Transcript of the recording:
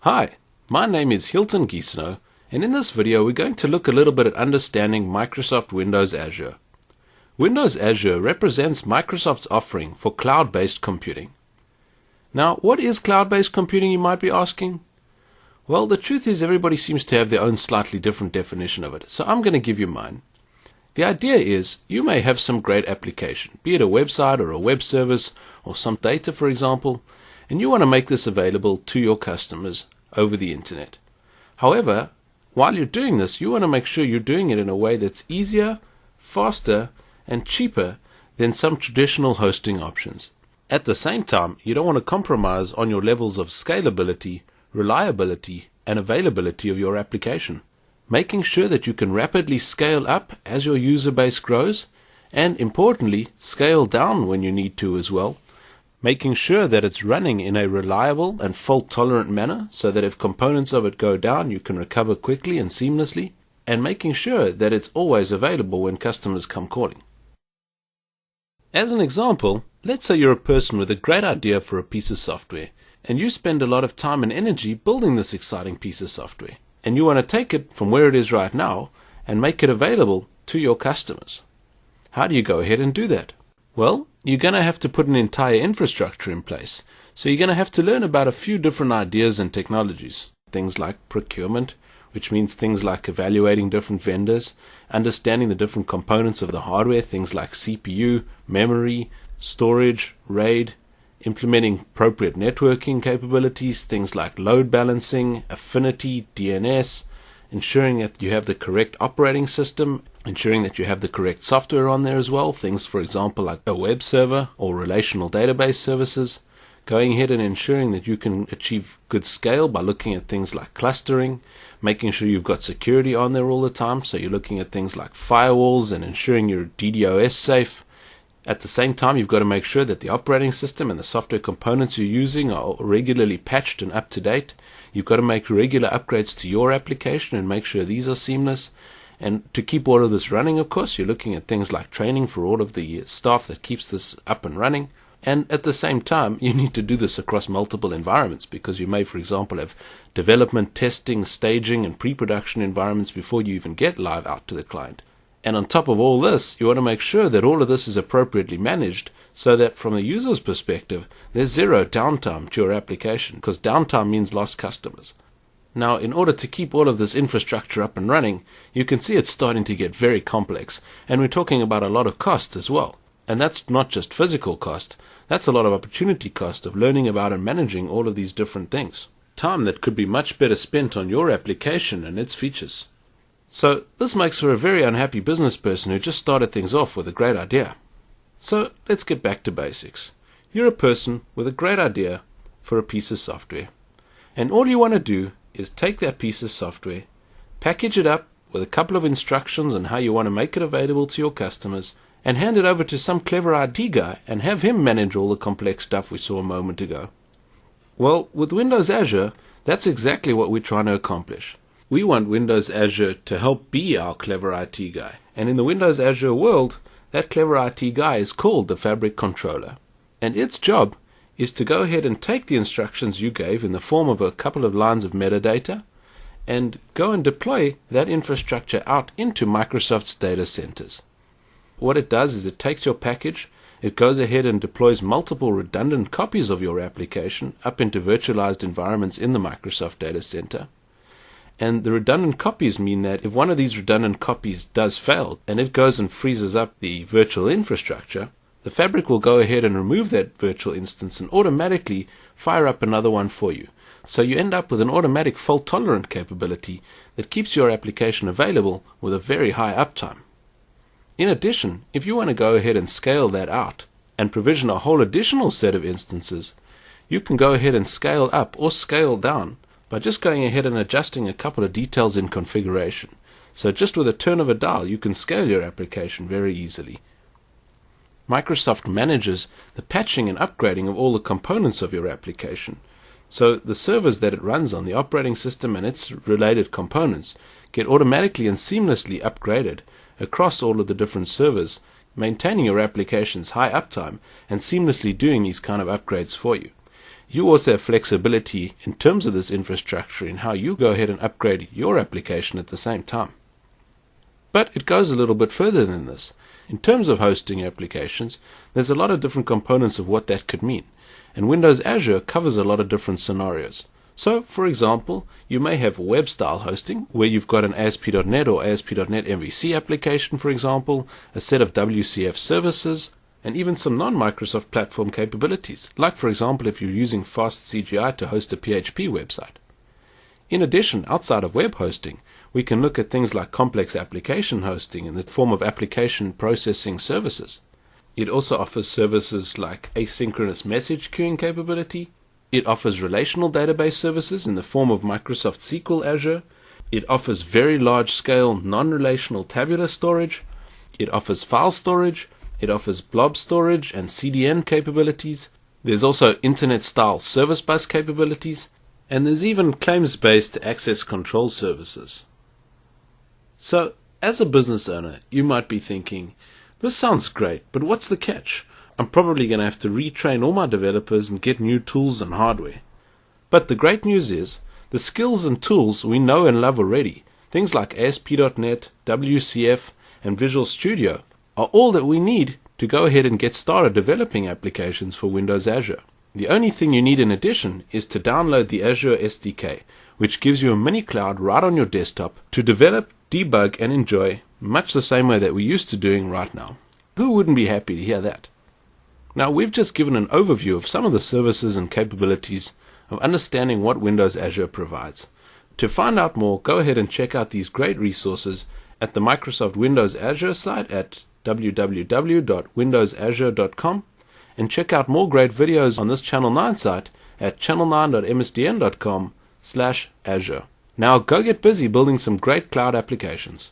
Hi, my name is Hilton Giesno, and in this video we're going to look a little bit at understanding Microsoft Windows Azure. Windows Azure represents Microsoft's offering for cloud-based computing. Now, what is cloud-based computing, you might be asking? Well, the truth is everybody seems to have their own slightly different definition of it, so I'm going to give you mine. The idea is you may have some great application, be it a website or a web service or some data, for example, and you want to make this available to your customers over the internet. However, while you're doing this, you want to make sure you're doing it in a way that's easier, faster, and cheaper than some traditional hosting options. At the same time, you don't want to compromise on your levels of scalability, reliability, and availability of your application. Making sure that you can rapidly scale up as your user base grows, and importantly, scale down when you need to as well. Making sure that it's running in a reliable and fault-tolerant manner so that if components of it go down, you can recover quickly and seamlessly, and making sure that it's always available when customers come calling. As an example, let's say you're a person with a great idea for a piece of software, and you spend a lot of time and energy building this exciting piece of software, and you want to take it from where it is right now and make it available to your customers. How do you go ahead and do that? Well, you're going to have to put an entire infrastructure in place. So you're going to have to learn about a few different ideas and technologies. Things like procurement, which means things like evaluating different vendors, understanding the different components of the hardware, things like CPU, memory, storage, RAID, implementing appropriate networking capabilities, things like load balancing, affinity, DNS, ensuring that you have the correct operating system, ensuring that you have the correct software on there as well, things for example like a web server or relational database services, going ahead and ensuring that you can achieve good scale by looking at things like clustering, making sure you've got security on there all the time, so you're looking at things like firewalls and ensuring you're DDoS safe. At the same time, you've got to make sure that the operating system and the software components you're using are regularly patched and up to date. You've got to make regular upgrades to your application and make sure these are seamless. And to keep all of this running, of course, you're looking at things like training for all of the staff that keeps this up and running. And at the same time, you need to do this across multiple environments because you may, for example, have development, testing, staging, and pre-production environments before you even get live out to the client. And on top of all this, you want to make sure that all of this is appropriately managed so that from the user's perspective, there's zero downtime to your application, because downtime means lost customers. Now, in order to keep all of this infrastructure up and running, you can see it's starting to get very complex, and we're talking about a lot of cost as well. And that's not just physical cost, that's a lot of opportunity cost of learning about and managing all of these different things. Time that could be much better spent on your application and its features. So this makes for a very unhappy business person who just started things off with a great idea. So let's get back to basics. You're a person with a great idea for a piece of software. And all you want to do is take that piece of software, package it up with a couple of instructions on how you want to make it available to your customers, and hand it over to some clever IT guy and have him manage all the complex stuff we saw a moment ago. Well, with Windows Azure, that's exactly what we're trying to accomplish. We want Windows Azure to help be our clever IT guy. And in the Windows Azure world, that clever IT guy is called the Fabric Controller. And its job is to go ahead and take the instructions you gave in the form of a couple of lines of metadata and go and deploy that infrastructure out into Microsoft's data centers. What it does is it takes your package, it goes ahead and deploys multiple redundant copies of your application up into virtualized environments in the Microsoft data center. And the redundant copies mean that if one of these redundant copies does fail and it goes and freezes up the virtual infrastructure, the Fabric will go ahead and remove that virtual instance and automatically fire up another one for you. So you end up with an automatic fault-tolerant capability that keeps your application available with a very high uptime. In addition, if you want to go ahead and scale that out and provision a whole additional set of instances, you can go ahead and scale up or scale down by just going ahead and adjusting a couple of details in configuration. So just with a turn of a dial, you can scale your application very easily. Microsoft manages the patching and upgrading of all the components of your application. So the servers that it runs on, the operating system and its related components, get automatically and seamlessly upgraded across all of the different servers, maintaining your application's high uptime and seamlessly doing these kind of upgrades for you. You also have flexibility in terms of this infrastructure in how you go ahead and upgrade your application at the same time. But it goes a little bit further than this. In terms of hosting applications, there's a lot of different components of what that could mean, and Windows Azure covers a lot of different scenarios. So, for example, you may have web-style hosting, where you've got an ASP.NET or ASP.NET MVC application, for example, a set of WCF services, and even some non-Microsoft platform capabilities, like, for example, if you're using FastCGI to host a PHP website. In addition, outside of web hosting, we can look at things like complex application hosting in the form of application processing services. It also offers services like asynchronous message queuing capability. It offers relational database services in the form of Microsoft SQL Azure. It offers very large-scale non-relational tabular storage. It offers file storage. It offers blob storage and CDN capabilities. There's also internet-style service bus capabilities. And there's even claims-based access control services. So, as a business owner, you might be thinking, this sounds great, but what's the catch? I'm probably going to have to retrain all my developers and get new tools and hardware. But the great news is, the skills and tools we know and love already, things like ASP.NET, WCF, and Visual Studio, are all that we need to go ahead and get started developing applications for Windows Azure. The only thing you need in addition is to download the Azure SDK, which gives you a mini cloud right on your desktop to develop, debug, and enjoy much the same way that we're used to doing right now. Who wouldn't be happy to hear that? Now, we've just given an overview of some of the services and capabilities of understanding what Windows Azure provides. To find out more, go ahead and check out these great resources at the Microsoft Windows Azure site at www.windowsazure.com, and check out more great videos on this Channel 9 site at channel9.msdn.com/Azure. Now go get busy building some great cloud applications.